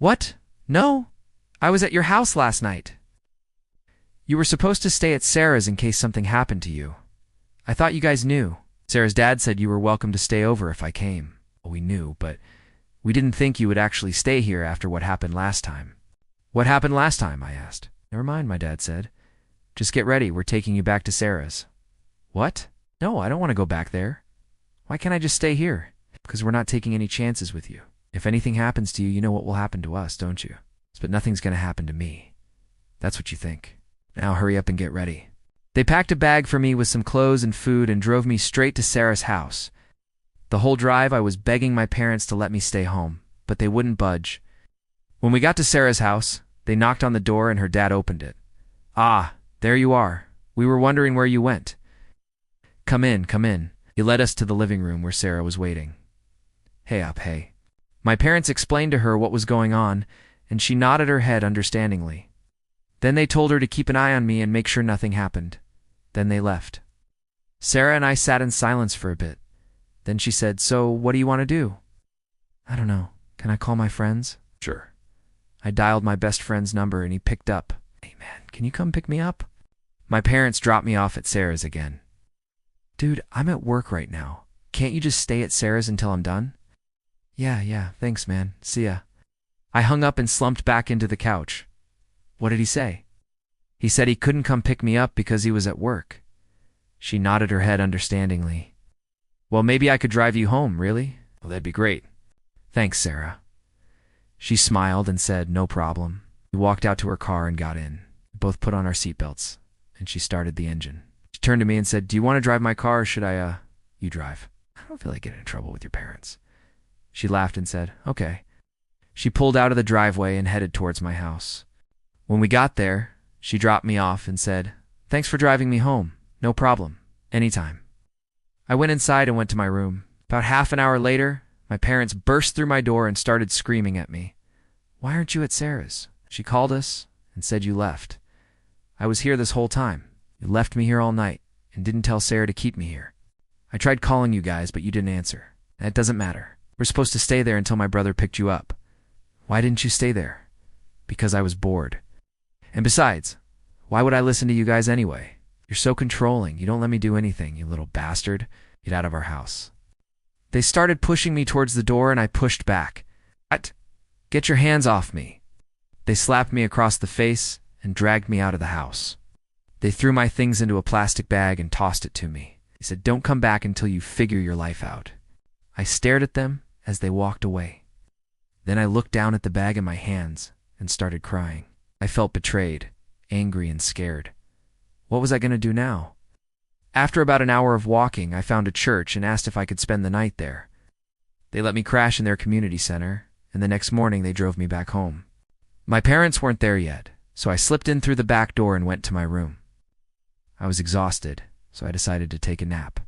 What? No? I was at your house last night. You were supposed to stay at Sarah's in case something happened to you. I thought you guys knew. Sarah's dad said you were welcome to stay over if I came. Well, we knew, but we didn't think you would actually stay here after what happened last time. What happened last time? I asked. Never mind, my dad said. Just get ready, we're taking you back to Sarah's. What? No, I don't want to go back there. Why can't I just stay here? Because we're not taking any chances with you. If anything happens to you, you know what will happen to us, don't you? But nothing's going to happen to me. That's what you think. Now hurry up and get ready. They packed a bag for me with some clothes and food and drove me straight to Sarah's house. The whole drive I was begging my parents to let me stay home, but they wouldn't budge. When we got to Sarah's house, they knocked on the door and her dad opened it. Ah, there you are. We were wondering where you went. Come in, come in. He led us to the living room where Sarah was waiting. Hey up, hey. My parents explained to her what was going on, and she nodded her head understandingly. Then they told her to keep an eye on me and make sure nothing happened. Then they left. Sarah and I sat in silence for a bit. Then she said, So, what do you want to do? I don't know. Can I call my friends? Sure. I dialed my best friend's number and he picked up. Hey man, can you come pick me up? My parents dropped me off at Sarah's again. Dude, I'm at work right now. Can't you just stay at Sarah's until I'm done? Yeah, thanks man. See ya. I hung up and slumped back into the couch. What did he say? He said he couldn't come pick me up because he was at work. She nodded her head understandingly. Well, maybe I could drive you home, really? Well, that'd be great. Thanks, Sarah. She smiled and said, no problem. We walked out to her car and got in. We both put on our seatbelts, and she started the engine. She turned to me and said, Do you want to drive my car or should I, you drive? I don't feel like getting in trouble with your parents. She laughed and said, Okay. She pulled out of the driveway and headed towards my house. When we got there, she dropped me off and said, Thanks for driving me home. No problem. Anytime. I went inside and went to my room. About half an hour later, my parents burst through my door and started screaming at me. Why aren't you at Sarah's? She called us and said you left. I was here this whole time. You left me here all night and didn't tell Sarah to keep me here. I tried calling you guys, but you didn't answer. That doesn't matter. We're supposed to stay there until my brother picked you up. Why didn't you stay there? Because I was bored. And besides, why would I listen to you guys anyway? You're so controlling. You don't let me do anything, you little bastard. Get out of our house. They started pushing me towards the door and I pushed back. What? Get your hands off me. They slapped me across the face and dragged me out of the house. They threw my things into a plastic bag and tossed it to me. They said, Don't come back until you figure your life out. I stared at them as they walked away. Then I looked down at the bag in my hands and started crying. I felt betrayed, angry, and scared. What was I going to do now? After about an hour of walking, I found a church and asked if I could spend the night there. They let me crash in their community center, and the next morning they drove me back home. My parents weren't there yet, so I slipped in through the back door and went to my room. I was exhausted, so I decided to take a nap.